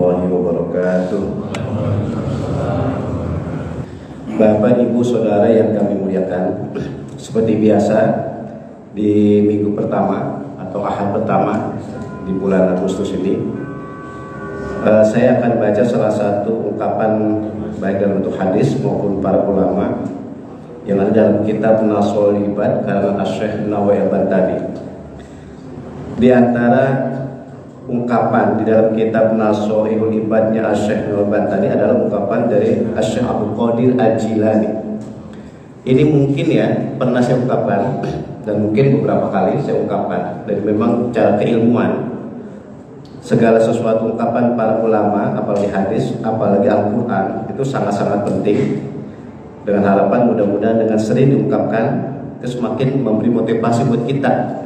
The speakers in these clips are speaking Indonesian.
warahmatullahi wabarakatuh. Bapak, Ibu, Saudara yang kami muliakan, seperti biasa di minggu pertama atau ahad pertama di bulan Agustus ini, saya akan baca salah satu ungkapan baik dalam bentuk hadis maupun para ulama yang ada dalam kitab Nasohul Ibad karena Asy-Syaikh Nawawi Al-Bantani. Di antara ungkapan di dalam kitab Nasohul Ibadnya Asy-Syaikh Nawawi Al-Bantani adalah ungkapan dari Asy-Syaikh Abdul Qadir Al-Jilani. Ini mungkin ya pernah saya ungkapkan dan mungkin beberapa kali saya ungkapkan, dan memang cara keilmuan segala sesuatu ungkapan para ulama, apalagi hadis, apalagi Al-Quran, itu sangat-sangat penting. Dengan harapan mudah-mudahan dengan sering diungkapkan itu semakin memberi motivasi buat kita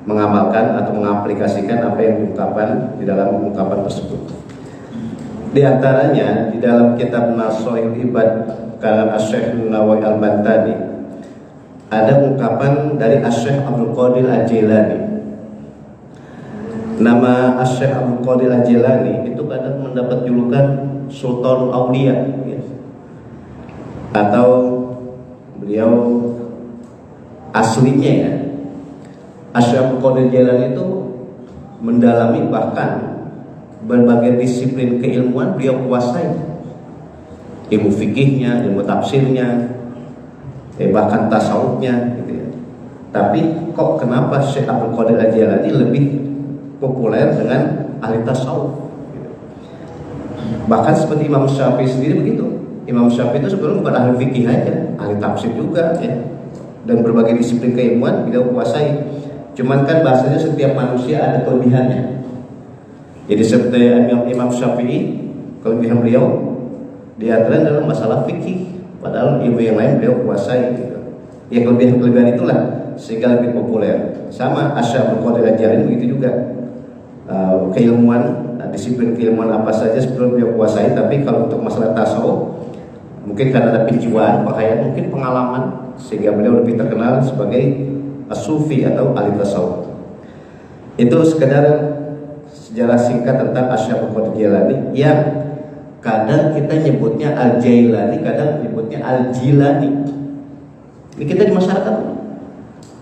mengamalkan atau mengaplikasikan apa yang diungkapkan di dalam ungkapan tersebut. Di antaranya di dalam kitab Nasohul Ibad karya Asy-Syaikh Nawawi Al-Bantani ada ungkapan dari Asy-Syaikh Abdul Qadir Al-Jilani. Nama Asy-Syaikh Abdul Qadir Al-Jilani itu kadang mendapat julukan Sultan Aulia, ya. Atau beliau aslinya ya, Asy-Syaikh Abdul Qadir Al-Jilani itu mendalami bahkan berbagai disiplin keilmuan beliau kuasai. Ilmu fikihnya, ilmu tafsirnya, bahkan tasawufnya gitu ya. Tapi kok kenapa Syekh Abdul Qadir Al-Jilani lebih populer dengan ahli tasawuf gitu. Bahkan seperti Imam Syafi'i sendiri begitu. Imam Syafi'i itu sebenarnya bukan ahli fikih aja, ahli tafsir juga ya. Dan berbagai disiplin keilmuan beliau kuasai. Cuman kan bahasanya setiap manusia ada kelebihannya. Jadi seperti Imam Syafi'i, kelebihan beliau di antara dalam masalah fikih, padahal ilmu yang lain beliau kuasai gitu. Ya kelebihan itulah sehingga lebih populer. Sama Asy-Syaikh Abdul Qadir Al-Jilani begitu juga. Keilmuan, disiplin keilmuan apa saja sebelum beliau kuasai, tapi kalau untuk masalah tasawuf mungkin karena ada penjiwaan, bahaya mungkin pengalaman sehingga beliau lebih terkenal sebagai as-sufi atau ahli tasawuf. Itu sekedar sejarah singkat tentang Asy-Syaikh Abdul Qadir Jilani yang kadang kita nyebutnya Al-Jailani, kadang nyebutnya Al-Jilani. Ini kita di masyarakat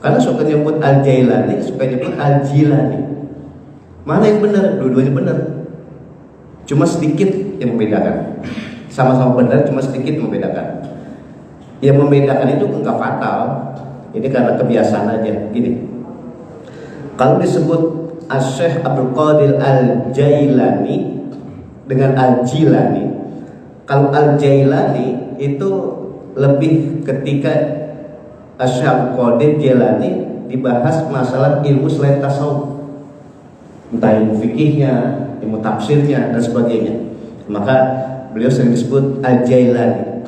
karena suka nyebut Al-Jailani, suka nyebut Al-Jilani. Mana yang benar? Dua-duanya benar. Cuma sedikit yang membedakan. Sama-sama benar, cuma sedikit membedakan. Yang membedakan itu enggak fatal. Ini karena kebiasaan aja. Gini, kalau disebut Asy-Syaikh Abdul Qadir Al-Jailani dengan Al-Jilani, kalau Al-Jailani itu lebih ketika Asy-Syaikh Abdul Qadir Jilani dibahas masalah ilmu selain tasawuf, entah ilmu fikihnya, ilmu tafsirnya dan sebagainya, maka beliau sering disebut Al-Jailani.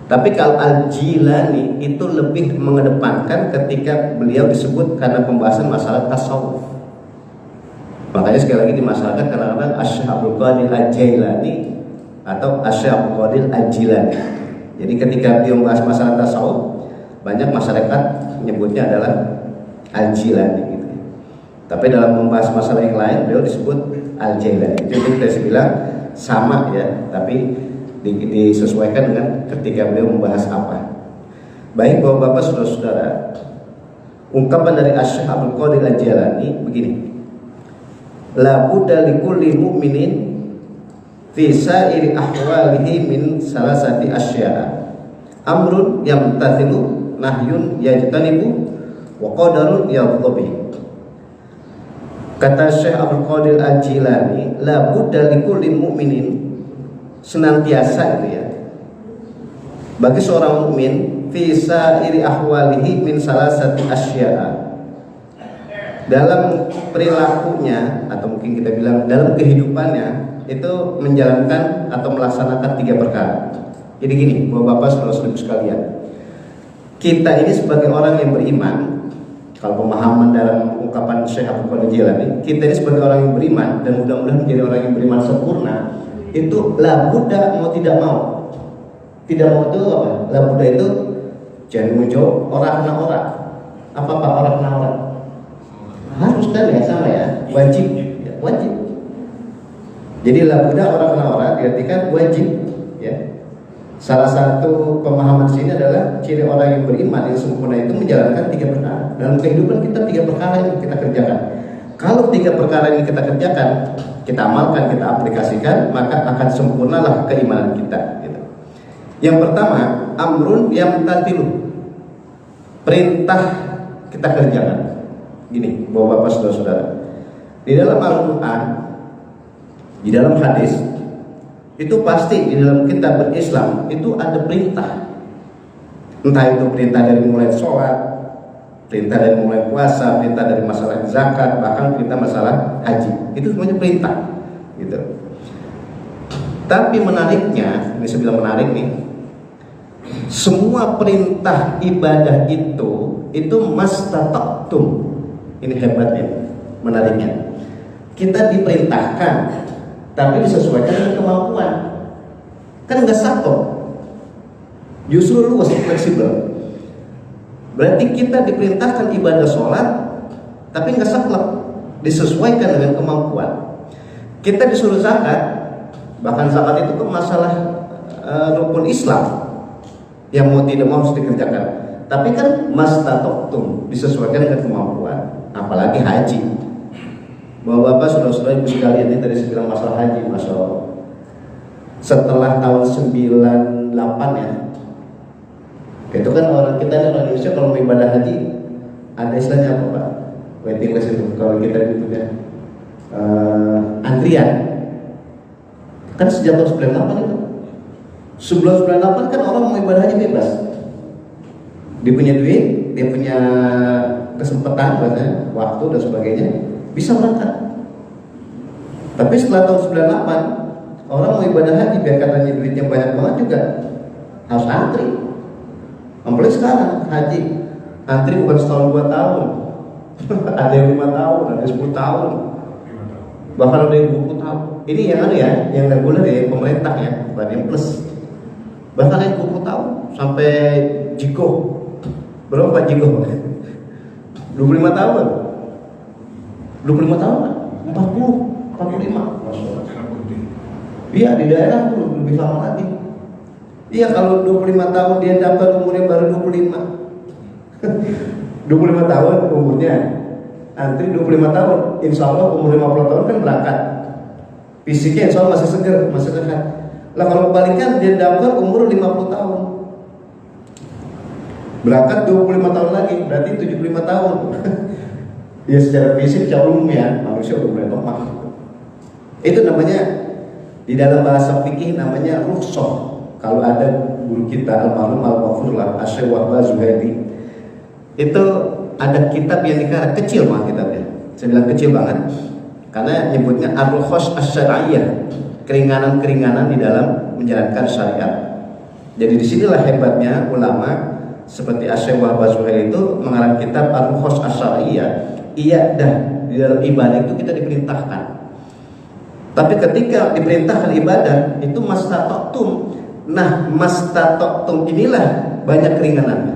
Tapi kalau Al-Jilani itu lebih mengedepankan ketika beliau disebut karena pembahasan masalah tasawuf. Makanya sekali lagi di masyarakat kadang-kadang Asy-Syaikh Abdul Qadir Al-Jailani atau Asy-Syaikh Abdul Qadir Al-Jilani. Jadi ketika beliau membahas masalah tasawuf, banyak masyarakat menyebutnya adalah Al-Jilani gitu. Tapi dalam membahas masalah yang lain beliau disebut Al-Jailani. Jadi saya bilang sama ya, tapi disesuaikan dengan ketika beliau membahas apa. Baik Bapak-bapak, saudara-saudara, ungkapan dari Asy-Syaikh Abdul Qadir Al-Jilani begini: la budda likulli mu'minin fi sa'iri ahwalihi min salasati asya'a, amrun yamtathilu, nahyun yajtanibu, wa qadarun yadhabi. Kata Syekh Abdul Qadir Al-Jilani, la budda likulli mu'minin, senantiasa itu ya, bagi seorang mukmin, fi sa'iri ahwalihi min salasati asya'a, dalam perilakunya atau mungkin kita bilang dalam kehidupannya itu menjalankan atau melaksanakan 3 perkara. Jadi gini, Bapak-bapak, saudara-saudara sekalian, kita ini sebagai orang yang beriman, kalau pemahaman dalam ungkapan Syekh Abdul Qadir Jilani, kita ini sebagai orang yang beriman dan mudah-mudahan menjadi orang yang beriman sempurna, itu la budda, mau tidak mau. Tidak mau itu apa? La budda itu jangan menjawab orang-orang. Apa Pak orang-orang? Harus kan ya, sama ya, wajib, ya, wajib. Jadi labuda orang diartikan wajib, ya. Salah satu pemahaman sini adalah ciri orang yang beriman yang sempurna itu menjalankan 3 perkara. Dalam kehidupan kita 3 perkara yang kita kerjakan. Kalau 3 perkara ini kita kerjakan, kita amalkan, kita aplikasikan, maka akan sempurnalah keimanan kita. Gitu. Yang pertama, amrun yamtathilu. Perintah kita kerjakan. Gini, bapak-bapak, saudara-saudara. Di dalam Al-Quran, di dalam hadis, itu pasti di dalam kitab berislam itu ada perintah. Entah itu perintah dari mulai sholat, perintah dari mulai puasa, perintah dari masalah zakat, bahkan perintah masalah haji. Itu semuanya perintah, gitu. Tapi menariknya, ini saya bilang menarik nih, semua perintah ibadah itu mastata'tum. Ini hebatnya, menariknya. Kita diperintahkan, tapi disesuaikan dengan kemampuan. Kan nggak saklek, justru luas, fleksibel. Berarti kita diperintahkan ibadah sholat, tapi nggak saklek, disesuaikan dengan kemampuan. Kita disuruh zakat, bahkan zakat itu kan masalah rukun Islam yang mau tidak mau harus dikerjakan. Tapi kan mastata'tum, disesuaikan dengan kemampuan. Apalagi haji. Bapak-bapak, saudara-saudara, ibu sekalian, ini tadi saya bilang masalah haji, masalah setelah tahun 98 ya. Itu kan orang kita di Indonesia kalau mau ibadah haji ada istilahnya apa, Pak? Waiting list itu kalau kita gitu ya. Antrian. Kan sejak tahun 98 itu. Sebelum 98 kan orang mau ibadah haji bebas. Dia punya duit, dia punya kesempatan, waktu dan sebagainya, bisa berangkat. Tapi setelah tahun 98, orang mau ibadah haji biar katanya duitnya banyak banget juga harus antri. Apalagi sekarang haji antri bukan setahun 2 tahun, ada yang 5 tahun, ada yang 10 tahun, bahkan ada yang 20 tahun. Ini yang ada ya, yang reguler ya, pemerintah ya, bukan yang plus. Bahkan ada yang 20 tahun sampai jiko. Berapa jiko? 25 tahun. 25 tahun kan? 45. Iya, di daerah tuh lebih lama lagi. Iya, kalau 25 tahun dia daftar umurnya baru 25. 25 tahun umurnya, antri 25 tahun, insya Allah umur 50 tahun kan berangkat. Fisiknya insya Allah masih segar, masih sehat. Lah kalau kebalikan dia daftar umur 50 tahun, berangkat 25 tahun lagi, berarti 75 tahun. Ya secara fisik, secara umum ya, manusia udah mulai lemah. Itu namanya di dalam bahasa fikih namanya rukhsah. Kalau ada guru kita almarhum al-Ghafurlah Asy-Syaikh Wahbah Zuhairi, itu ada kitab yang dikatakan kecil mah kitabnya. Saya bilang kecil banget karena nyebutnya ar-rukhsah asy-syar'iyyah, keringanan-keringanan di dalam menjalankan syariat. Jadi disinilah hebatnya ulama seperti Asy-Syaikh Wahbah Zuhairi itu mengarang kitab ar-rukhsah asy-syar'iyyah. Iya dah, di dalam ibadah itu kita diperintahkan. Tapi ketika diperintahkan ibadah itu mastata'tum. Nah, mastata'tum inilah banyak keringanannya.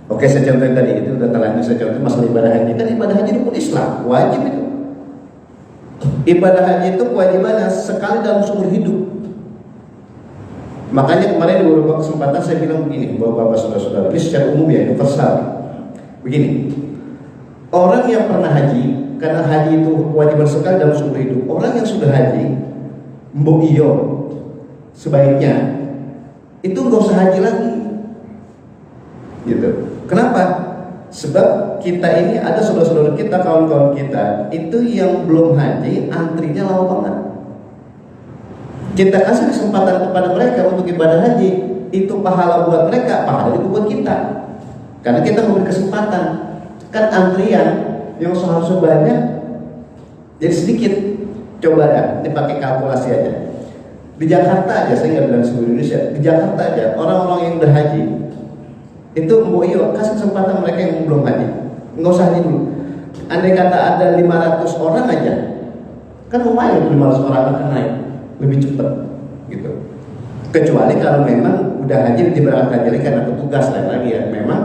Oke, saya contohin tadi itu udah terlanjur, saya contohin masalah ibadah haji. Kan ibadah haji rukun Islam, wajib itu. Ibadah haji itu kewajibannya sekali dalam seumur hidup. Makanya kemarin di beberapa kesempatan saya bilang begini, bapak-bapak, saudara-saudara, ini secara umum ya, universal. Begini, orang yang pernah haji, karena haji itu kewajiban sekali dalam seumur hidup. Orang yang sudah haji, mbok iyo, sebaiknya itu nggak usah haji lagi, gitu. Kenapa? Sebab kita ini ada saudara-saudara kita, kawan-kawan kita itu yang belum haji, antrinya lama banget. Kita kasih kesempatan kepada mereka untuk ibadah haji, itu pahala buat mereka, pahala itu buat kita. Karena kita memberi kesempatan. Kan antrian yang seharusnya banyak jadi sedikit. Coba ya, ini pakai kalkulasi aja. Di Jakarta aja, saya nggak bilang seluruh Indonesia, di Jakarta aja orang-orang yang udah haji itu mboyo kasih kesempatan mereka yang belum haji, nggak usah haji dulu. Andai kata ada 500 orang aja, kan lumayan 500 orang akan naik lebih cepat, gitu. Kecuali kalau memang udah haji diberangkatkan jadi karena petugas lain lagi ya. Memang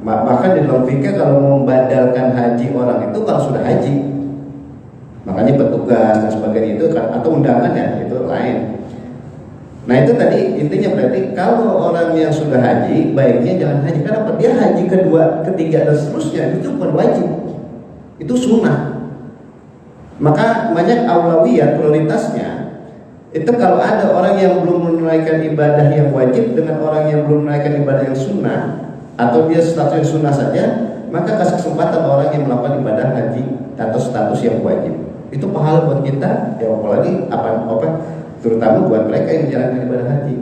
bahkan di dalam fikih kalau membadalkan haji orang itu kalau sudah haji, Makanya petugas dan sebagainya itu kan, atau undangan ya itu lain. Nah itu tadi intinya berarti kalau orang yang sudah haji baiknya jangan haji. Kenapa? Dia haji kedua, ketiga dan seterusnya itu bukan wajib, itu sunnah. Maka banyak aulawiyat, prioritasnya itu kalau ada orang yang belum menunaikan ibadah yang wajib dengan orang yang belum menunaikan ibadah yang sunnah, atau dia status yang sunnah saja, maka kasih kesempatan orang yang melakukan ibadah haji atau status yang wajib. Itu pahala buat kita, ya apalagi apa terutama buat mereka yang menjalankan ibadah haji.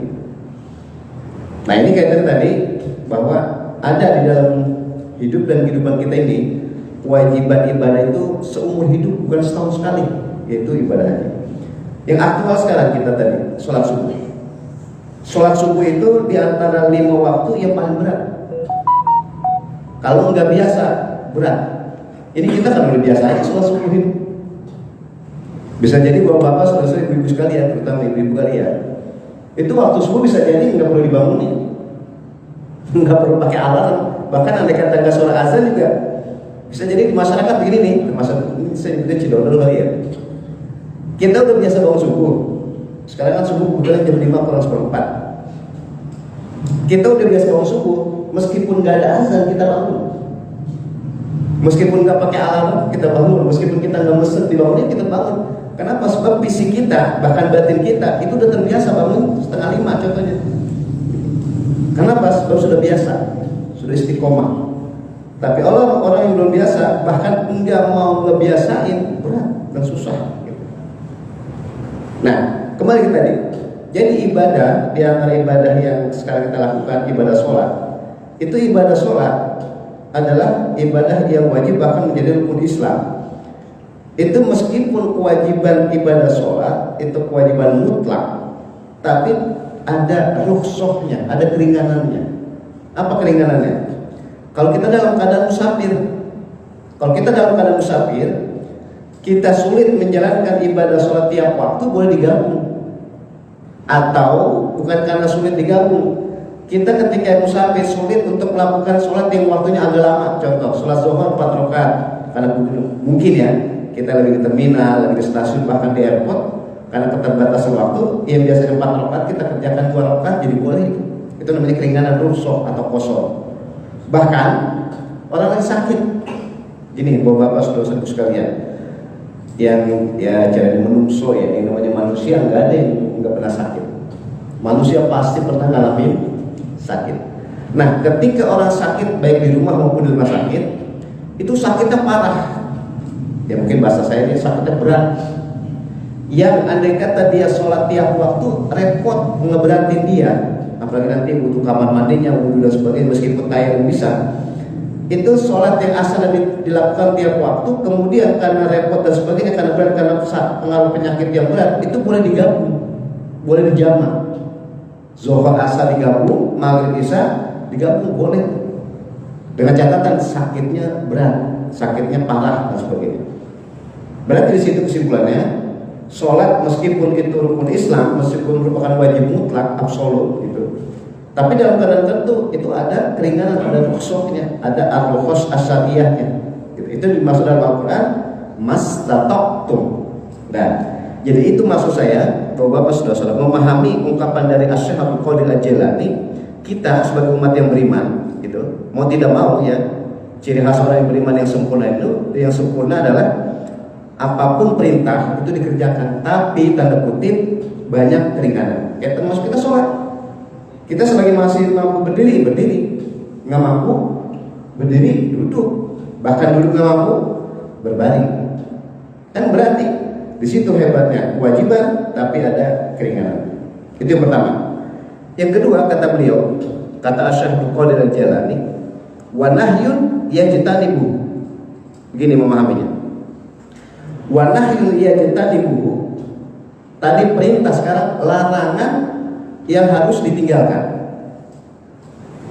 Nah ini kaitan tadi bahwa ada di dalam hidup dan kehidupan kita ini kewajiban ibadah itu seumur hidup, bukan setahun sekali, yaitu ibadah haji. Yang aktual sekarang kita tadi sholat subuh. Sholat subuh itu di antara 5 waktu yang paling berat. Kalau nggak biasa berat. Ini kita kan udah biasa aja sholat subuh ini. Bisa jadi bapak-bapak, saudara-saudara, ibu-ibu sekalian, terutama ibu-ibu kalian, itu waktu subuh bisa jadi nggak perlu dibangunin, nggak perlu pakai alarm. Bahkan andai kata nggak sholat azan juga bisa jadi di masyarakat begini nih, termasuk ini saya juga Cidono kali ya. Kita udah biasa bangun subuh. Sekarang kan subuh udah jam 5:04. Kita udah biasa bangun subuh, meskipun nggak ada azan kita bangun. Meskipun nggak pakai alarm kita bangun, meskipun kita nggak mesen dibangunin kita bangun. Kenapa? Sebab fisik kita, bahkan batin kita itu udah terbiasa bangun 4:30 contohnya. Kenapa? Sebab sudah biasa, sudah istiqomah. Tapi orang yang belum biasa, bahkan enggak mau ngebiasain, berat dan susah. Nah, kembali ke tadi. Jadi ibadah, di antara ibadah yang sekarang kita lakukan, ibadah sholat. Itu ibadah sholat adalah ibadah yang wajib, bahkan menjadi rukun Islam. Itu meskipun kewajiban ibadah sholat itu kewajiban mutlak, tapi ada rukhsahnya, ada keringanannya. Apa keringanannya? Kalau kita dalam keadaan musafir, kita sulit menjalankan ibadah sholat tiap waktu, boleh digabung. Atau bukan karena sulit digabung, kita ketika musafir sulit untuk melakukan sholat yang waktunya agak lama. Contoh, sholat zuhur 4 rakaat. Karena mungkin ya, kita lagi di terminal, lagi di stasiun, bahkan di airport, karena keterbatasan waktu, yang biasanya 4 rakaat kita kerjakan 2 rakaat, jadi boleh. Itu namanya keringanan rukhsah atau qashar. Bahkan orang yang sakit, ini bapak-bapak saudara-saudara sekalian, yang ya jangan menungso ya, yang namanya manusia nggak ada yang nggak pernah sakit. Manusia pasti pernah ngalamin sakit. Nah, ketika orang sakit baik di rumah maupun di rumah sakit, itu sakitnya parah. Ya mungkin bahasa saya ini sakitnya berat. Yang andai kata dia sholat tiap waktu repot ngeberatin dia, apalagi nanti butuh kamar mandinya, wudhu dan sebagainya, meskipun tayang bisa. Itu sholat yang asalnya dilakukan tiap waktu, kemudian karena repot dan sebagainya, karena berat, karena pengaruh penyakit yang berat, itu boleh digabung, boleh dijamak. Zuhur asar digabung, maghrib isya digabung, boleh. Dengan catatan sakitnya berat, sakitnya parah dan sebagainya. Berarti di situ kesimpulannya, sholat meskipun itu rukun Islam, meskipun merupakan wajib mutlak, absolut gitu, tapi dalam keadaan tertentu itu ada keringanan, ada rukhsahnya, ada ar-rukhsah asyariyahnya. Itu dimaksud dalam Al-Quran mastata'tum. Nah, jadi itu maksud saya, Bapak-bapak saudara-saudara, memahami ungkapan dari Asy-Syaikh Abdul Qadir Al-Jilani, kita sebagai umat yang beriman, gitu, mau tidak mau ya, ciri khas orang yang beriman yang sempurna itu, yang sempurna adalah apapun perintah itu dikerjakan, tapi tanda kutip banyak keringanan. Kayak termasuk kita sholat. Kita selagi masih mampu berdiri, nggak mampu berdiri, duduk, bahkan duduk nggak mampu berbaring. Kan berarti di situ hebatnya kewajiban, tapi ada keringanan. Itu yang pertama. Yang kedua, kata beliau, kata Asy-Syaikh Abdul Qadir Al-Jilani, wa nahyun yajtanibu. Begini memahaminya. Wa nahyun yajtanibu. Tadi perintah, sekarang larangan yang harus ditinggalkan.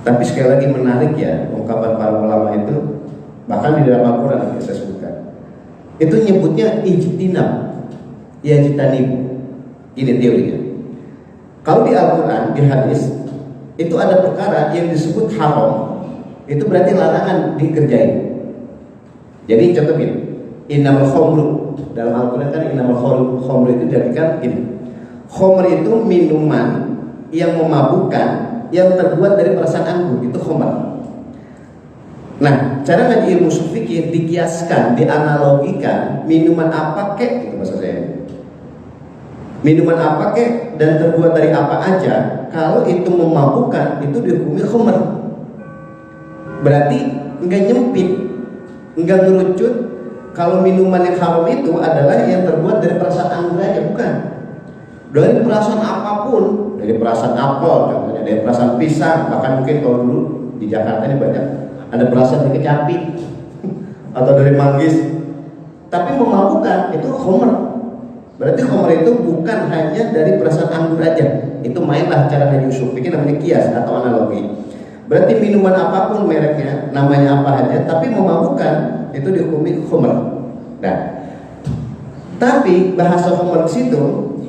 Tapi sekali lagi menarik ya ungkapan para ulama itu, bahkan di dalam Al-Quran yang saya sebutkan, itu nyebutnya ijtinab, yajtanibu. Ini teorinya. Kalau di Al-Quran, di hadis, itu ada perkara yang disebut haram, itu berarti larangan dikerjain. Jadi contoh ini, innamal khamru Dalam Al-Quran kan innamal khamru itu dijadikan ini. Khamr itu minuman yang memabukkan, yang terbuat dari perasan anggur, itu khamr. Nah, cara ngaji ilmu fikih dikiaskan, dianalogikan minuman apa kek, itu maksud saya. Minuman apa kek dan terbuat dari apa aja, kalau itu memabukkan itu dihukumi khamr. Berarti enggak nyempit, enggak ngerucut. Kalau minuman yang haram itu adalah yang terbuat dari perasan anggur aja, bukan. Dari perasan apapun, dari perasan apel, contohnya dari perasan pisang, bahkan mungkin kalau dulu di Jakarta ini banyak ada perasan dari kecapi atau dari manggis, tapi memabukkan itu khamr. Berarti khamr itu bukan hanya dari perasan anggur aja. Itu mainlah cara ngaji usul fikih, namanya kias atau analogi. Berarti minuman apapun mereknya, namanya apa aja, tapi memabukkan itu dihukumi khamr. Nah, tapi bahasa khamr di situ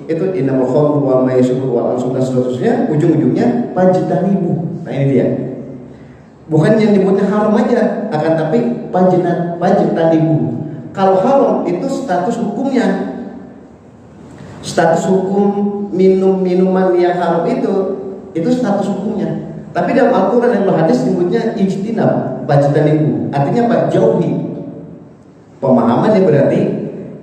itu innamal khamru wa ma yashrabu wal ansab dan seterusnya, ujung-ujungnya fajtanibu. Nah, ini dia. Bukan yang dibuatnya haram aja, akan tapi fajtanibu. Kalau haram itu status hukumnya. Status hukum minuman yang haram itu status hukumnya. Tapi dalam Al-Quran dan hadis disebutnya ijtinab, fajtanibu. Artinya apa? Jauhi. Pemahamannya berarti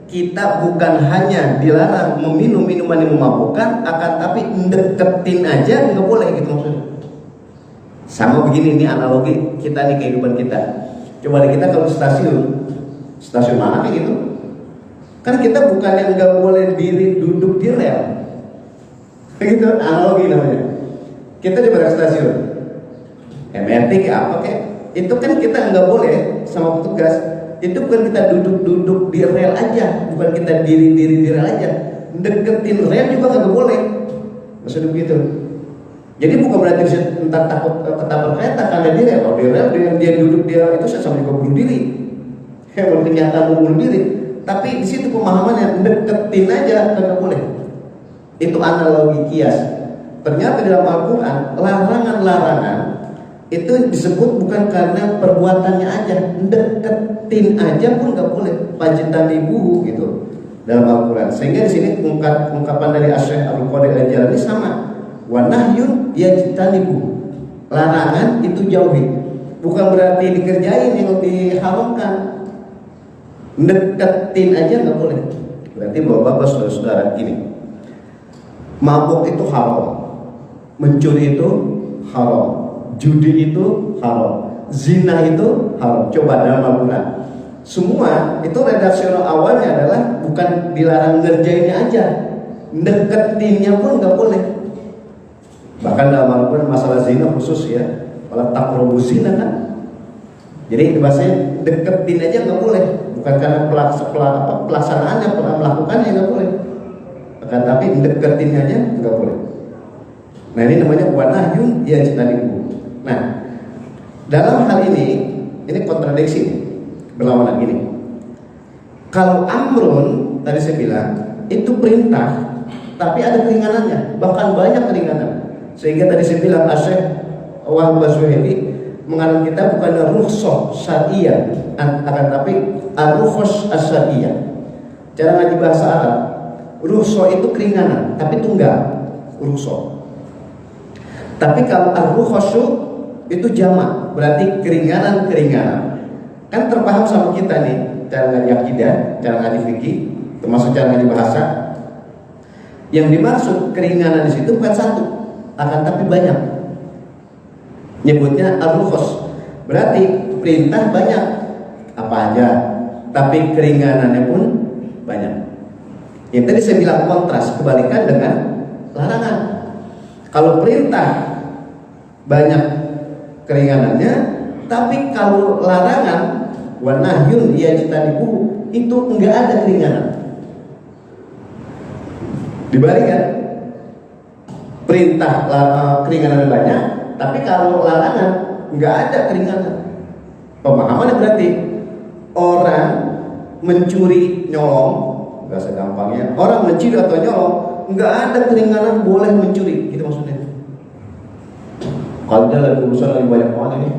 kita bukan hanya dilarang meminum minuman yang memabukkan, akan tapi deketin aja nggak boleh, gitu maksudnya. Sama begini nih analogi kita nih kehidupan kita. Coba deh kita kalau stasiun mana kayak gitu, kan kita bukan yang nggak boleh duduk di rel, kayak gitu analogi namanya. Kita di barang stasiun, MRT kayak apa kayak, itu kan kita nggak boleh sama petugas. Itu bukan kita duduk di rel aja, bukan kita diri di rel aja, deketin rel juga nggak boleh. Maksudnya begitu. Jadi bukan berarti entah takut ketabrak kereta karena di rel. Kalau di rel dia duduk dia itu sama juga bunuh diri. Hewan kenyataan bunuh diri. Tapi di situ pemahamannya deketin aja nggak boleh. Itu analogi kias. Ternyata dalam Al-Quran larangan-larangan itu disebut bukan karena perbuatannya aja, deketin aja pun nggak boleh, fajtanibu gitu dalam Al-Quran. Sehingga di sini ungkapan dari Asy-Syaikh Abdul Qadir Al-Jilani sama, wa nahyun yajtanibu, larangan itu jauhi, bukan berarti dikerjain yang diharamkan, deketin aja nggak boleh. Berarti bapak-bapak saudara-saudara gini, mabuk itu haram, mencuri itu haram, judi itu haram, zina itu haram. Coba dalam Al-Quran semua itu redaksional awalnya adalah bukan dilarang ngerjainnya aja, deketinnya pun nggak boleh. Bahkan dalam Al-Quran masalah zina khusus ya, wala taqrabu zina kan. Jadi bahasanya deketin aja nggak boleh, bukan karena pelaksanaannya, melakukannya nggak boleh, akan tapi deketin aja nggak boleh. Nah, ini namanya wanahyun yajtanibu. Nah, dalam hal ini kontradiksi, berlawanan gini. Kalau amrun tadi saya bilang itu perintah, tapi ada keringanannya, bahkan banyak keringanan. Sehingga tadi saya bilang Asy-Syaikh Wahab As-Suhaili mengarang kita bukan rukhsah syar'iyyah, akan tapi ar-rukhsah asy-syar'iyyah. Cara ngaji bahasa Arab, rukhsah itu keringanan, tapi tunggal, rukhsah. Tapi kalau ar-rukhsah itu jamak, berarti keringanan-keringanan. Kan terpaham sama kita nih, cara ngaji akidah, cara ngaji fikih, termasuk cara ngaji bahasa. Yang dimaksud keringanan di situ bukan satu, akan tapi banyak. Nyebutnya ar-rukhsah. Berarti perintah banyak, apa aja, tapi keringanannya pun banyak. Yang tadi saya bilang kontras, kebalikan dengan larangan. Kalau perintah banyak keringanannya, tapi kalau larangan wa nahyun yajtanibu itu enggak ada keringanan. Dibalik kan? Perintah keringanan banyak, tapi kalau larangan enggak ada keringanan. Pemahamannya berarti orang mencuri nyolong, bahasa gampangnya, orang mencuri atau nyolong enggak ada keringanan boleh mencuri, gitu maksudnya. Kalau dia lagi urusan lagi banyak banget ini,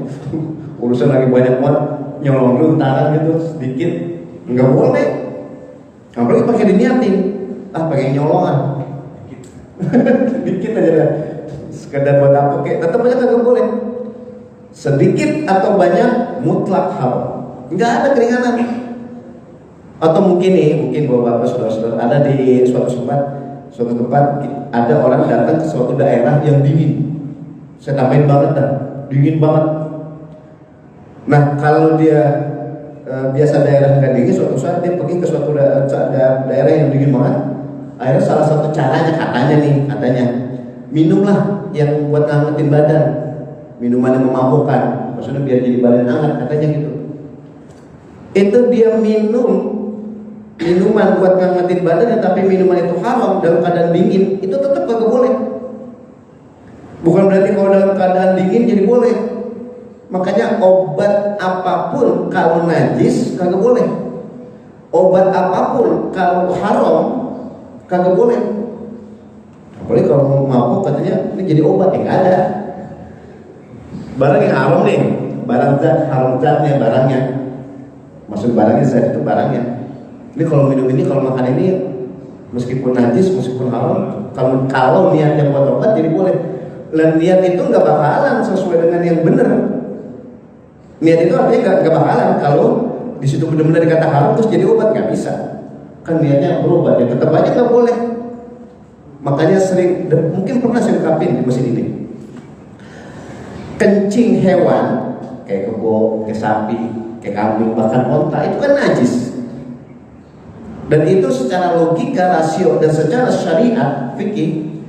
urusan lagi banyak banget, nyolong lu tangan gitu sedikit, nggak boleh. Apalagi pakai diniatin, pakai nyolongan, dikit aja lah, sekedar buat apa? Kayak tetap aja kagak boleh. Sedikit atau banyak mutlak haram, nggak ada keringanan. Atau mungkin bapak-bapak saudara-saudara ada di suatu tempat ada orang datang ke suatu daerah yang dingin. Saya tambahin banget dah, dingin banget. Nah kalau dia biasa daerah nggak dingin, suatu saat dia pergi ke suatu daerah yang dingin banget. Akhirnya salah satu caranya katanya minumlah yang buat ngangetin badan, minuman yang memabukkan, maksudnya biar jadi badan hangat katanya gitu. Itu dia minum minuman buat ngangetin badan, tapi minuman itu haram dalam keadaan dingin, itu tetap kagak boleh. Bukan berarti kalau dalam keadaan dingin jadi boleh. Makanya obat apapun kalau najis kagak boleh. Obat apapun kalau haram kagak boleh. Apalagi kalau mabuk katanya ini jadi obat, yang ada. Barang yang haram nih, barang zat, haram zatnya barangnya. Maksud barangnya zat itu barangnya. Ini kalau minum ini, kalau makan ini, meskipun najis, meskipun haram, kalau niatnya buat obat jadi boleh. Dan niat itu nggak bakalan sesuai dengan yang benar. Niat itu artinya nggak bakalan kalau di situ benar-benar dikata haram terus jadi obat, nggak bisa. Kan niatnya berobat, ya tetap aja nggak boleh. Makanya sering, mungkin pernah saya ungkapin di mesin ini, kencing hewan kayak kebo, kayak sapi, kayak kambing, bahkan onta itu kan najis. Dan itu secara logika, rasio, dan secara syariat fikih,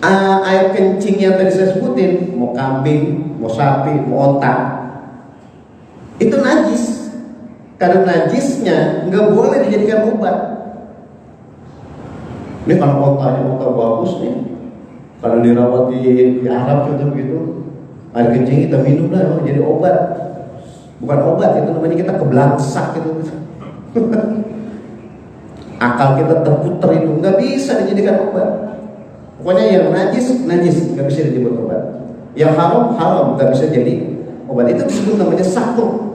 air kencing yang tadi saya sebutin, mau kambing, mau sapi, mau onta, itu najis. Karena najisnya nggak boleh dijadikan obat. Ini kalau ontanya onta bagus nih, kalau dirawat di Arab gitu begitu, air kencing kita minum lah, jadi obat. Bukan obat, itu namanya kita keblangsak gitu. Akal kita terputer, itu nggak bisa dijadikan obat. Pokoknya yang najis nggak bisa dijadikan obat. Yang haram nggak bisa jadi obat. Itu disebut namanya satu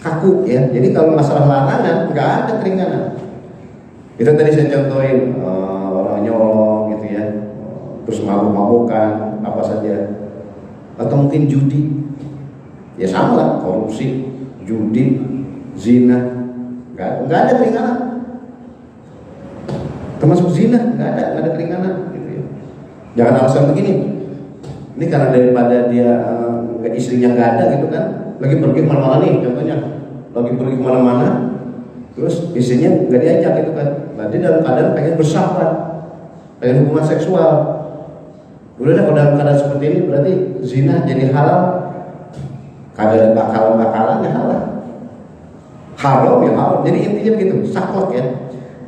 kaku ya. Jadi kalau masalah larangan nggak ada keringanan. Itu tadi saya contohin orang nyolong gitu ya, terus mabuk-mabukan apa saja, atau mungkin judi. Ya sama lah, korupsi, judi, zina, nggak ada keringanan. Termasuk zina nggak ada keringanan. Gitu ya. Jangan alasan begini. Ini karena daripada dia istrinya nggak ada gitu kan, lagi pergi kemana-mana nih, contohnya lagi pergi kemana-mana, terus istrinya nggak diajak gitu kan, nanti dalam keadaan pengen bersyahwat, pengen hubungan seksual. Udah kalau dalam keadaan seperti ini berarti zina jadi halal, kagak bakalan ya halal, haram ya haram. Jadi intinya begitu, saklek ya.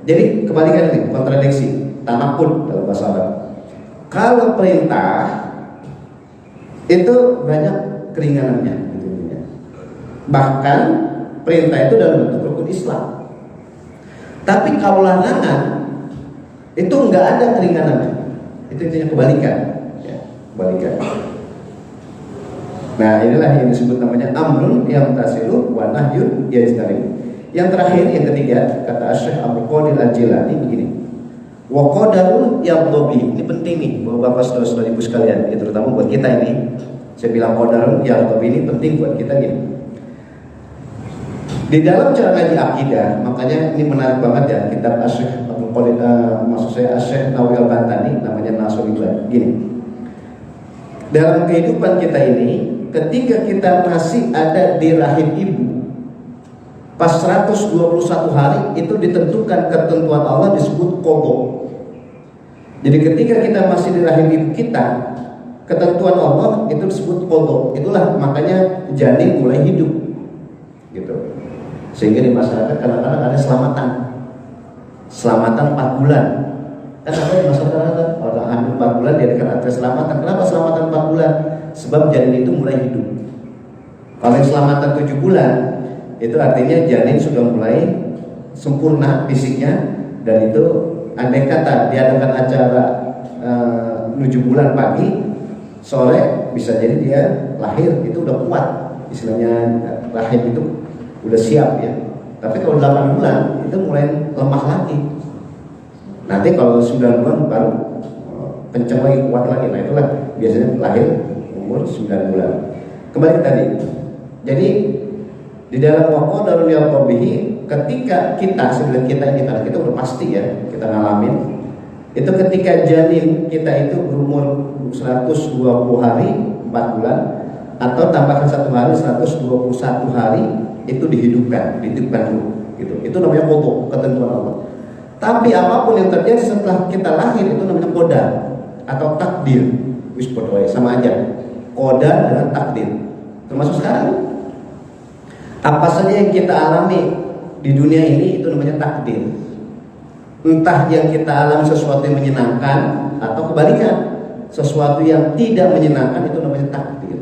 Jadi kebalikan ini, kontradiksi, tanakud dalam bahasa Arab. Kalau perintah itu banyak keringanannya, intinya. Bahkan perintah itu dalam bentuk rukun Islam. Tapi kalau larangan itu nggak ada keringanannya. Itu intinya kebalikan, ya, kebalikan. Nah inilah yang disebut namanya amrun yang tasilu wa nahyun yajtanib. Yang terakhir, yang ketiga, kata Syekh Abdul Qadir Al-Jilani begini, wa qadarun yadhabi. Ini penting nih Bapak saudara-saudara ibu sekalian, ya, terutama buat kita ini. Saya bilang qadarun yadhabi ini penting buat kita gini. Di dalam cara ngaji akidah, makanya ini menarik banget ya, kitab Syekh Abdul Qadir, maksud saya Syekh Nawawi Al-Bantani, namanya Nasrullah. Gini, dalam kehidupan kita ini, ketika kita masih ada di rahim ibu, pas 121 hari itu ditentukan ketentuan Allah, disebut qada. Jadi ketika kita masih di rahim ibu kita, ketentuan Allah itu disebut qada. Itulah makanya janin mulai hidup gitu. Sehingga di masyarakat kadang-kadang ada selamatan 4 bulan. Kan ada di masyarakat orang hamil 4 bulan dia ada selamatan. Kenapa selamatan 4 bulan? Sebab janin itu mulai hidup. Kalau yang selamatan 7 bulan itu artinya janin sudah mulai sempurna fisiknya, dan itu andai kata diadakan acara 7 bulan pagi, sore bisa jadi dia lahir itu udah kuat, istilahnya rahim itu udah siap ya. Tapi kalau 8 bulan itu mulai lemah lagi. Nanti kalau 9 bulan baru kencang lagi, kuat lagi. Nah itulah biasanya lahir umur 9 bulan. Kembali ke tadi. Jadi di dalam waktu dalam yaqobihi, ketika kita sebelum kita ini, karena kita udah pasti ya kita ngalamin itu, ketika janin kita itu berumur 120 hari 4 bulan, atau tambahkan 1 hari 121 hari itu dihidupkan dulu gitu. Itu namanya qada, ketentuan Allah. Tapi apapun yang terjadi setelah kita lahir itu namanya qada atau takdir. Wis podo sama aja. Qada dengan takdir. Termasuk sekarang apa saja yang kita alami di dunia ini itu namanya takdir. Entah yang kita alami sesuatu yang menyenangkan atau kebalikan, sesuatu yang tidak menyenangkan itu namanya takdir.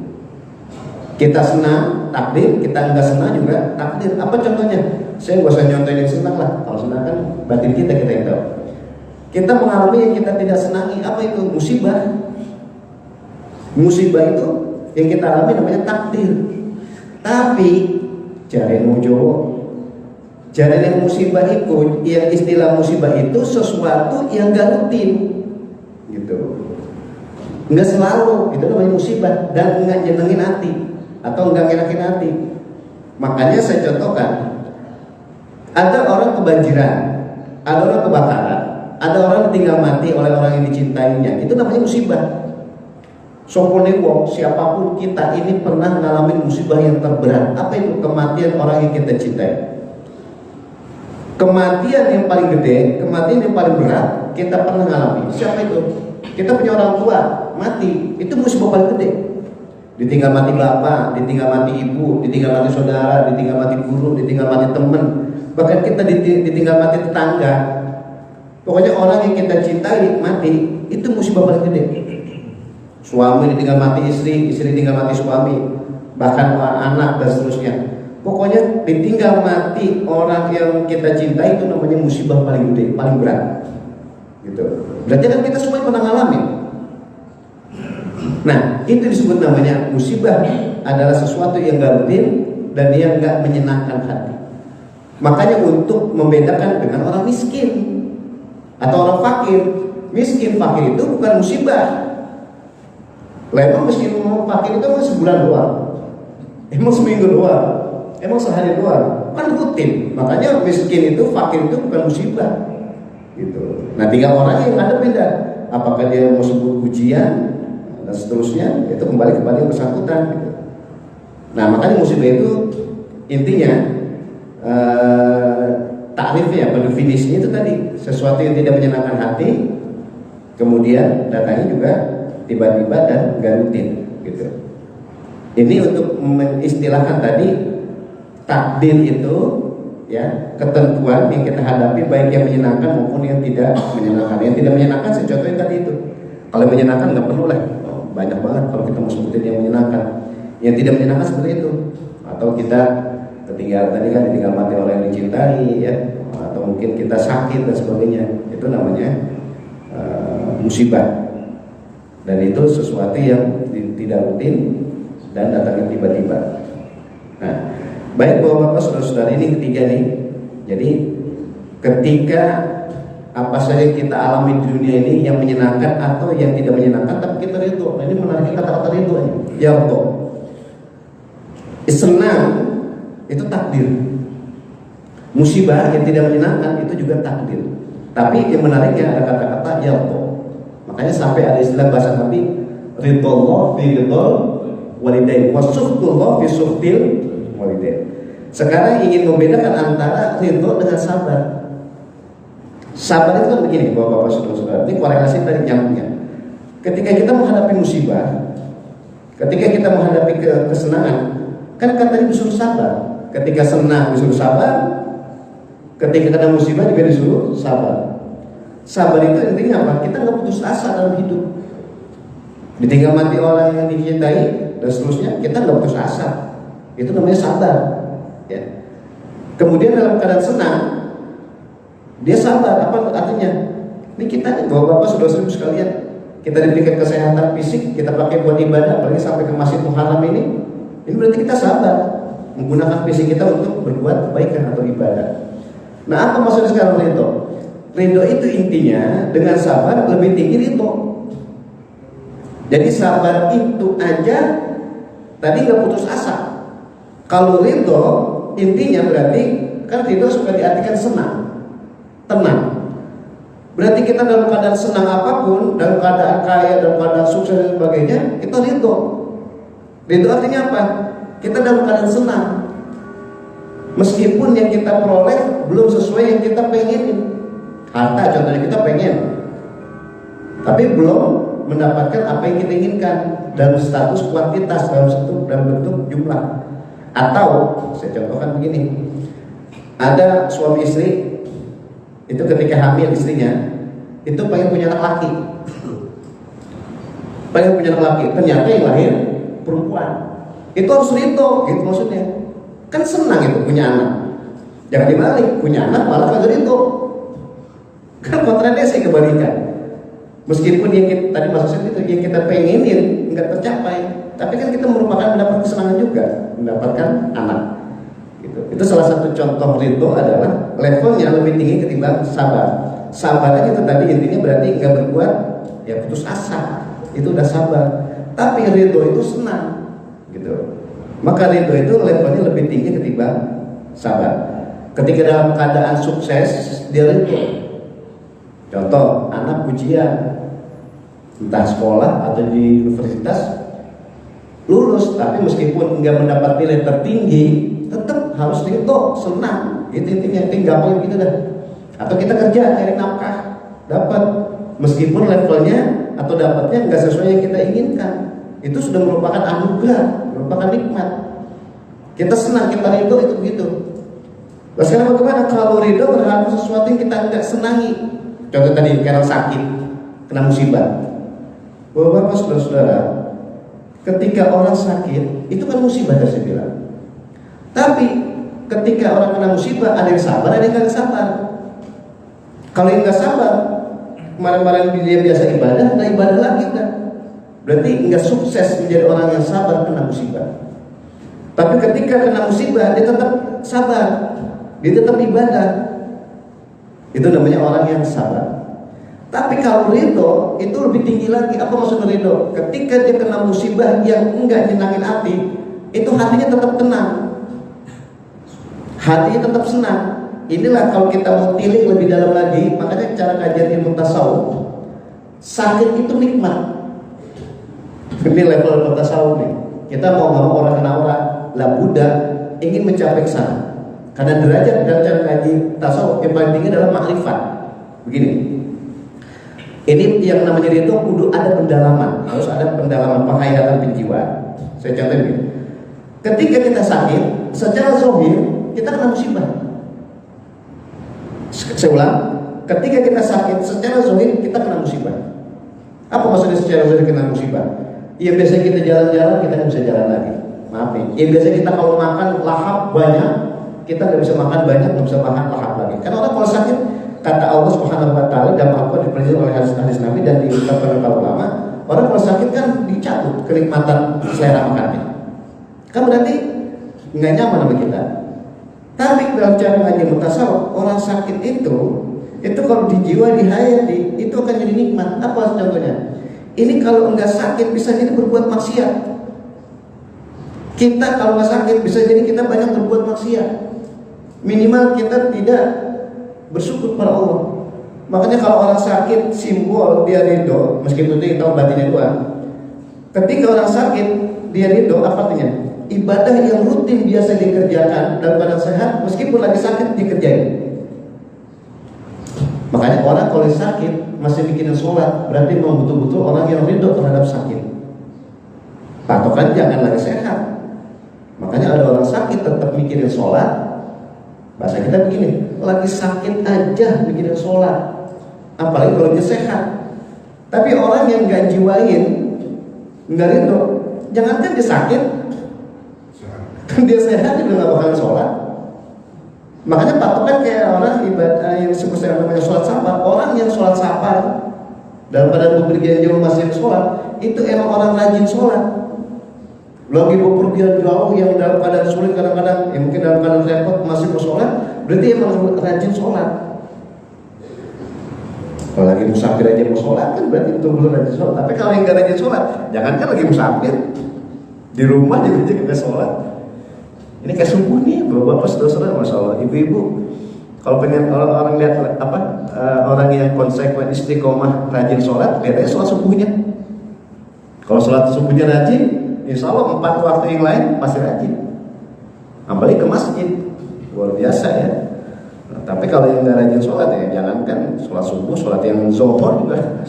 Kita senang takdir, kita enggak senang juga takdir. Apa contohnya? Saya nggak usah nyontohin yang senang lah. Kalau senang kan batin kita yang tahu. Kita mengalami yang kita tidak senangi. Apa itu? Musibah. Musibah itu yang kita alami namanya takdir. Tapi jare Jawa, jare musibah itu, yang istilah musibah itu sesuatu yang gak rutin, gitu. Nggak selalu itu namanya musibah dan nggak nyenengin hati atau nggak ngenakin hati. Makanya saya contohkan, ada orang kebanjiran, ada orang kebakaran, ada orang ditinggal mati oleh orang yang dicintainya. Itu namanya musibah. Soponewo, siapapun kita ini pernah mengalami musibah yang terberat. Apa itu? Kematian orang yang kita cintai. Kematian yang paling gede, kematian yang paling berat kita pernah mengalami. Siapa itu? Kita punya orang tua mati, itu musibah paling gede. Ditinggal mati bapak, ditinggal mati ibu, ditinggal mati saudara, ditinggal mati guru, ditinggal mati teman, bahkan kita ditinggal mati tetangga. Pokoknya orang yang kita cintai mati, itu musibah paling gede. Suami ditinggal mati istri, istri ditinggal mati suami, bahkan anak dan seterusnya. Pokoknya ditinggal mati orang yang kita cintai itu namanya musibah paling gede, paling berat. Gitu. Berarti kan kita semua pernah ngalamin. Nah, itu disebut namanya musibah, adalah sesuatu yang gak rutin dan yang gak menyenangkan hati. Makanya untuk membedakan dengan orang miskin atau orang fakir, miskin fakir itu bukan musibah. Emang miskin fakir itu emang sebulan doang, emang seminggu doang, emang sehari doang, kan rutin. Makanya miskin itu, fakir itu bukan musibah, gitu. Nah, tinggal orangnya yang ada beda. Apakah dia mau sebut ujian dan seterusnya, itu kembali kepada yang bersangkutan, gitu. Nah, makanya musibah itu intinya takrifnya, definisinya itu tadi, sesuatu yang tidak menyenangkan hati, kemudian datangnya juga tiba-tiba dan gak rutin, gitu. Ini untuk mengistilahkan tadi takdir itu, ya, ketentuan yang kita hadapi baik yang menyenangkan maupun yang tidak menyenangkan. Yang tidak menyenangkan saya contohin tadi itu. Kalau menyenangkan nggak perlu lah, banyak banget kalau kita mau sebutin yang menyenangkan. Yang tidak menyenangkan seperti itu. Atau kita ditinggal mati orang yang dicintai, ya, atau mungkin kita sakit dan sebagainya. Itu namanya musibah. Dan itu sesuatu yang tidak rutin dan datangnya tiba-tiba. Nah, baik Bapak-bapak, saudara-saudara, ini ketiga nih. Jadi ketika apa saja kita alami di dunia ini yang menyenangkan atau yang tidak menyenangkan, tapi kita ridho. Nah, ini menarik kata-kata ridho nya. Ya Allah. Senang itu takdir. Musibah yang tidak menyenangkan itu juga takdir. Tapi yang menariknya ada kata-kata ya Allah. Makanya sampai ada istilah bahasa Nabi, ridhollah fi ridhol walidain, wasuhtullah fi suhtil walidain. Sekarang ingin membedakan antara ridho dengan sabar. Sabar itu kan begini, Bapak-bapak, saudara-saudara. Ini korelasi dari nyambungnya. Ketika kita menghadapi musibah, ketika kita menghadapi kesenangan, kan katanya disuruh sabar. Ketika senang disuruh sabar, ketika kena musibah juga disuruh sabar. Sabar itu intinya apa? Kita nggak putus asa dalam hidup. Ditinggal mati orang yang dicintai dan seterusnya, kita nggak putus asa. Itu namanya sabar. Ya. Kemudian dalam keadaan senang, dia sabar. Apa artinya? Ini kita, bapak-bapak, saudara-saudara sekalian, kita diberikan kesehatan fisik, kita pakai buat ibadah, apalagi sampai ke Masjid Muharram ini berarti kita sabar. menggunakan fisik kita untuk berbuat kebaikan atau ibadah. Nah, apa maksudnya sekarang ridho? Ridho itu intinya dengan sabar lebih tinggi ridho. Jadi sabar itu aja tadi nggak putus asa. Kalau ridho intinya berarti kan ridho suka diartikan senang, tenang. Berarti kita dalam keadaan senang apapun, dalam keadaan kaya, dalam keadaan sukses dan sebagainya, kita ridho. Ridho artinya apa? Kita dalam keadaan senang. Meskipun yang kita peroleh belum sesuai yang kita pengenin. Harta contohnya kita pengen, tapi belum mendapatkan apa yang kita inginkan dalam status kuantitas, dalam bentuk jumlah. Atau saya contohkan begini, ada suami istri itu ketika hamil istrinya itu pengen punya anak laki, ternyata yang lahir perempuan. Itu harus ridho, gitu maksudnya. Kan senang itu punya anak. Jangan dibalik, punya anak malah kagak ridho. Kan kontradiksi kebalikan. Meskipun yang kita, tadi maksudnya itu yang kita pengenin nggak tercapai, tapi kan kita merupakan mendapat kesenangan juga, mendapatkan anak. Gitu. Itu salah satu contoh ridho adalah levelnya lebih tinggi ketimbang sabar. Sabar aja itu tadi intinya berarti nggak berbuat ya putus asa, itu udah sabar. Tapi ridho itu senang, gitu. Maka ridho itu levelnya lebih tinggi ketimbang sabar. Ketika dalam keadaan sukses dia ridho. Contoh, anak ujian entah sekolah atau di universitas lulus, tapi meskipun nggak mendapat nilai tertinggi, tetap harus ridho, senang. Itu intinya, gampang gitu dah. Atau kita kerja cari nafkah, dapat meskipun levelnya atau dapatnya nggak sesuai yang kita inginkan, itu sudah merupakan anugerah, merupakan nikmat. Kita senang, kita ridho, itu begitu. Nah, sekarang bagaimana kalau ridho berharap sesuatu yang kita nggak senangi? Contoh tadi, karena sakit, kena musibah. Bapak-bapak, saudara-saudara, ketika orang sakit, itu kan musibah yang saya bilang. Tapi ketika orang kena musibah, ada yang sabar, ada yang nggak sabar. Kalau yang nggak sabar, kemarin-kemarin dia biasa ibadah, nggak ibadah lagi kan? Berarti nggak sukses menjadi orang yang sabar kena musibah. Tapi ketika kena musibah, dia tetap sabar, dia tetap ibadah. Itu namanya orang yang sabar. Tapi kalau ridho itu lebih tinggi lagi. Apa maksudnya ridho? Ketika dia kena musibah yang enggak nyenangin hati, itu hatinya tetap tenang, hatinya tetap senang. Inilah kalau kita mau tilik lebih dalam lagi, makanya cara kajian ilmu tasawuf, sakit itu nikmat. Ini level ilmu tasawuf nih. Kita mau nggak mau orang kena orang, lah Buddha ingin mencapai ke sana. Karena derajat dan cara ngaji tasawuf yang paling tinggi adalah makrifat. Begini, ini yang namanya itu kudu ada pendalaman, harus ada pendalaman penghayatan penjiwaan. Saya contohin begini, ketika kita sakit, secara zahir kita kena musibah. Saya ulang, ketika kita sakit, secara zahir kita kena musibah. Apa maksudnya secara zahir kena musibah? Ya biasa kita jalan-jalan, kita nggak bisa jalan lagi. Maaf nih, ya biasa kita kalau makan lahap banyak, kita nggak bisa makan banyak, nggak bisa makan lahap lagi. Karena orang kalau sakit, kata Allah Subhanahu Wa Taala dalam Al-Quran diperjelas oleh hadis Nabi dan diungkapkan oleh para ulama, orang kalau sakit kan dicabut kenikmatan selera makannya. Kan berarti nggak nyaman sama kita. Tapi dalam cara ngaji mutasawuf, orang sakit itu kalau di jiwa, di hayati, itu akan jadi nikmat. Apa contohnya? Ini kalau enggak sakit bisa jadi berbuat maksiat. Kita kalau nggak sakit bisa jadi kita banyak berbuat maksiat. Minimal kita tidak bersyukur pada Allah. Makanya kalau orang sakit, simbol dia ridho, meskipun dia tahu batinnya doang. Ketika orang sakit, dia ridho, apa artinya? Ibadah yang rutin biasa dikerjakan dalam keadaan sehat, meskipun lagi sakit dikerjain. Makanya orang kalau sakit masih bikin sholat, berarti memang betul-betul orang yang ridho terhadap sakit. Patokan jangan lagi sehat. Makanya ada orang sakit tetap mikirin sholat. Bahasa kita begini, lagi sakit aja mikirin sholat, apalagi kalau dia sehat. Tapi orang yang nggak jiwain, nggak ridho, jangankan dia sakit, kan dia sehat juga nggak bakalan sholat. Makanya patokan kayak orang ibadah yang disebut namanya sholat sabar. Orang yang sholat sabar dalam keadaan bepergian jauh masih sholat, itu emang orang rajin sholat. Lagi bepergian jauh yang dalam keadaan sulit kadang-kadang, yang mungkin dalam keadaan repot masih mau sholat, berarti emang rajin sholat. Kalau lagi musafir aja mau sholat kan berarti betul-betul rajin sholat. Tapi kalau yang gak rajin sholat, jangankan lagi musafir, di rumah juga gak sholat. Ini kayak subuh nih, bapak-bapak saudara-saudara, masya Allah, ibu-ibu. Kalau pengen orang lihat orang yang konsekuen istiqomah rajin sholat, lihat aja sholat subuhnya. Kalau sholat subuhnya rajin, insya Allah 4 waktu yang lain pasti rajin. Apalagi ke masjid, luar biasa ya. Nah, tapi kalau yang nggak rajin sholat ya, jangankan sholat subuh, sholat yang zuhur juga,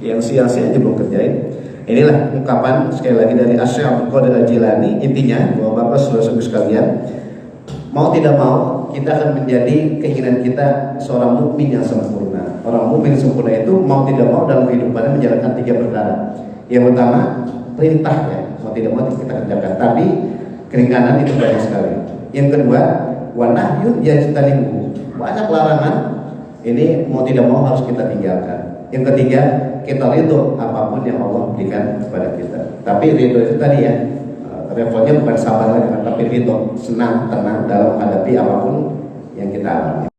yang siang-siang aja belum kerjain. Inilah ungkapan sekali lagi dari Asy-Syaikh Abdul Qadir Al-Jilani. Intinya, bahwa bapak saudara-saudara sekalian, mau tidak mau kita akan menjadi keinginan kita seorang mukmin yang sempurna. Orang mukmin sempurna itu mau tidak mau dalam kehidupannya menjalankan 3 perkara. Yang pertama, perintah ya, mau tidak mau kita kerjakan. Tapi keringanan itu banyak sekali. Yang kedua, wa nahyun yajtanibuhu. Banyak larangan ini mau tidak mau harus kita tinggalkan. Yang ketiga, kita ridho apapun yang Allah berikan kepada kita. Tapi ridho itu tadi ya, levelnya bukan sabar lagi, tapi ridho, senang, tenang dalam menghadapi apapun yang kita alami.